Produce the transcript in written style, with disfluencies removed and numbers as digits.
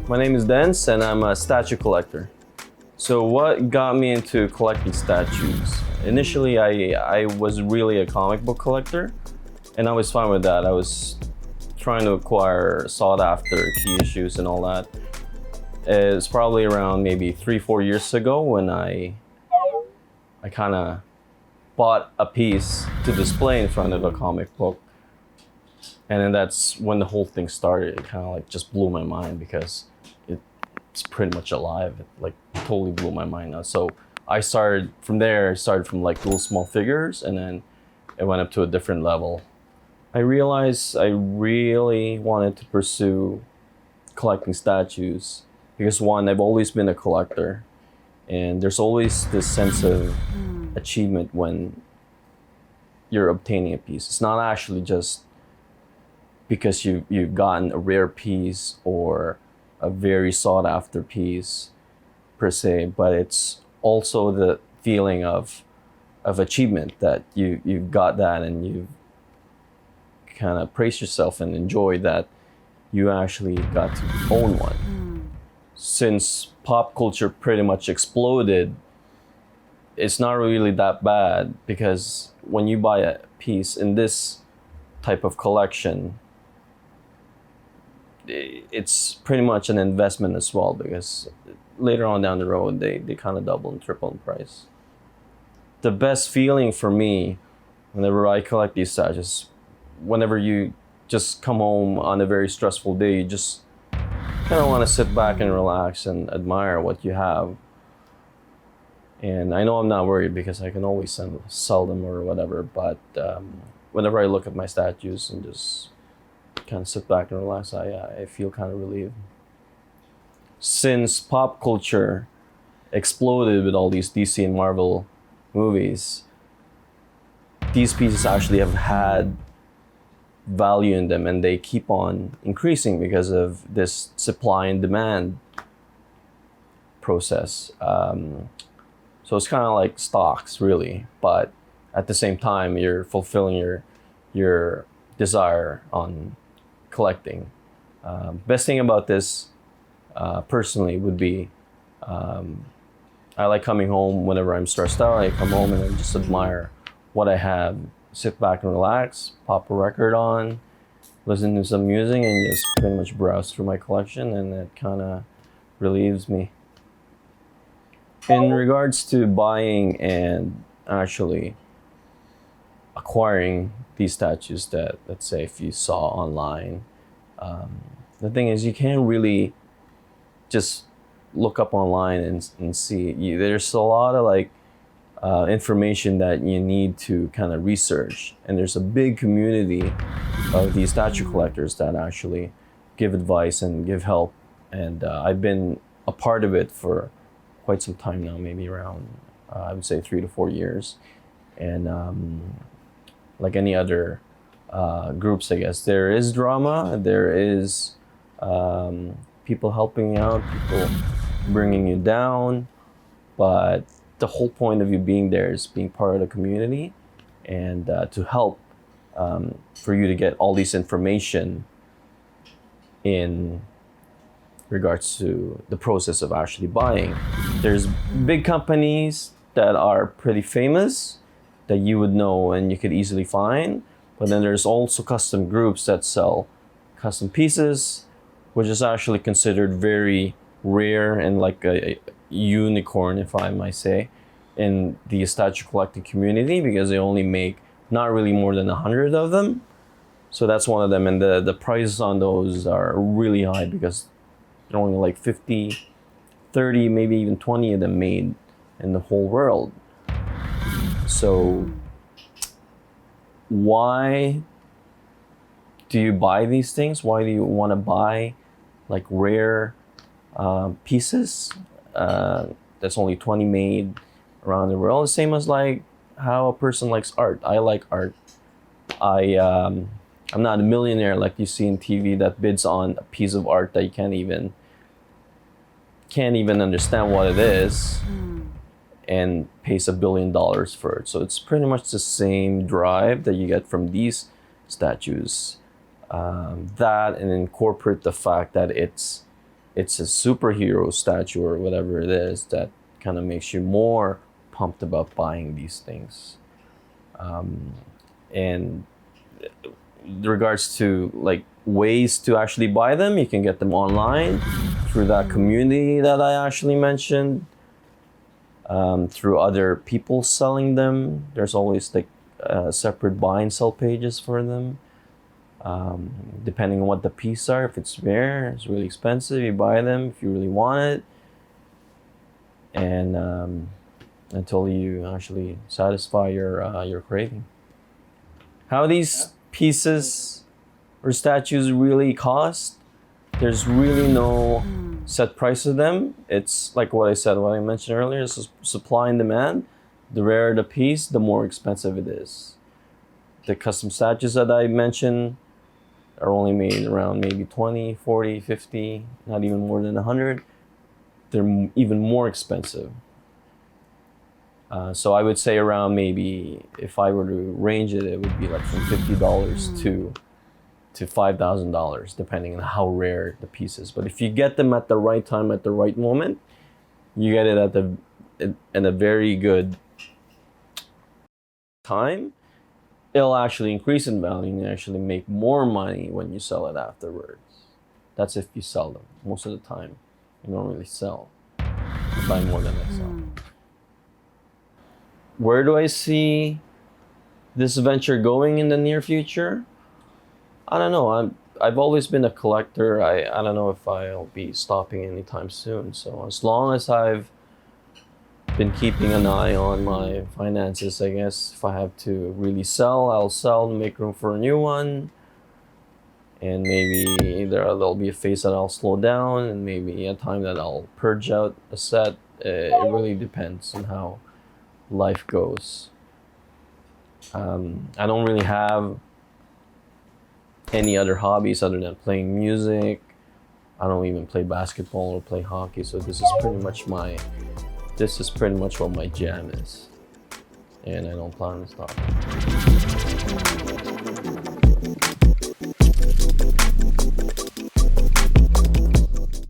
My name is Denz and I'm a statue collector. So what got me into collecting statues? Initially, I was really a comic book collector and I was fine with that. I was trying to acquire sought after key issues and all that. It's probably around maybe 3-4 years ago when I kind of bought a piece to display in front of a comic book. And then that's when the whole thing started. It kind of like just blew my mind because it's pretty much alive. It like totally blew my mind now. So I started from there. I started from like little small figures, and then it went up to a different level. I realized I really wanted to pursue collecting statues because one, I've always been a collector, and there's always this sense of achievement when you're obtaining a piece. It's not actually just because you've gotten a rare piece or a very sought after piece per se, but it's also the feeling of achievement that you've got that and you've kind of praised yourself and enjoyed that you actually got to own one. Since pop culture pretty much exploded, it's not really that bad because when you buy a piece in this type of collection, it's pretty much an investment as well because later on down the road, they kind of double and triple in price. The best feeling for me whenever I collect these statues, whenever you just come home on a very stressful day, you just kind of want to sit back and relax and admire what you have. And I know I'm not worried because I can always sell them or whatever, but whenever I look at my statues and just kind of sit back and relax, I feel kind of relieved. Since pop culture exploded with all these DC and Marvel movies, these pieces actually have had value in them and they keep on increasing because of this supply and demand process. So it's kind of like stocks really, but at the same time, you're fulfilling your desire on collecting. Best thing about this personally would be I like coming home whenever I'm stressed out. I come home and I just admire what I have, sit back and relax, pop a record on, listen to some music, and just pretty much browse through my collection, and it kind of relieves me. In regards to buying and actually acquiring these statues that, let's say, if you saw online, the thing is you can't really just look up online and see. There's a lot of like information that you need to kind of research, and there's a big community of these statue collectors that actually give advice and give help, and I've been a part of it for quite some time now, maybe around I would say 3 to 4 years. And like any other groups, I guess there is drama, there is people helping you out, people bringing you down, but the whole point of you being there is being part of the community and to help for you to get all this information in regards to the process of actually buying. There's big companies that are pretty famous that you would know and you could easily find, but then there's also custom groups that sell custom pieces, which is actually considered very rare and like a unicorn, if I might say, in the statue collecting community because they only make not really more than 100 of them. So that's one of them, and the prices on those are really high because there are only like 50, 30, maybe even 20 of them made in the whole world. So why do you buy these things? Why do you want to buy like rare pieces that's only 20 made around the world? The same as like how a person likes art. I like art. I'm not a millionaire like you see in TV that bids on a piece of art that you can't even understand what it is and pays $1 billion for it. So it's pretty much the same drive that you get from these statues. That and incorporate the fact that it's it's a superhero statue or whatever it is that kind of makes you more pumped about buying these things. And regards to like ways to actually buy them, you can get them online through that community that I actually mentioned, through other people selling them. There's always like separate buy and sell pages for them. Depending on what the pieces are, if it's rare, it's really expensive, you buy them if you really want it, and until you actually satisfy your craving. How these pieces or statues really cost, there's really no set price of them. It's like what I mentioned earlier, it's supply and demand. The rarer the piece, the more expensive it is. The custom statues that I mentioned are only made around maybe 20, 40, 50, not even more than 100. They're even more expensive. So I would say around, maybe if I were to range it, it would be like from $50 to $5,000, depending on how rare the piece is. But if you get them at the right time, at the right moment, you get it in a very good time, it'll actually increase in value and you actually make more money when you sell it afterwards. That's if you sell them. Most of the time, you don't really sell. You buy more than I sell. Where do I see this venture going in the near future? I don't know. I've always been a collector. I don't know if I'll be stopping anytime soon. So as long as I've been keeping an eye on my finances, I guess if I have to really sell, I'll sell to make room for a new one. And maybe there'll be a phase that I'll slow down, and maybe a time that I'll purge out a set. It really depends on how life goes. I don't really have any other hobbies other than playing music. I don't even play basketball or play hockey, so this is pretty much what my jam is, and I don't plan to stop.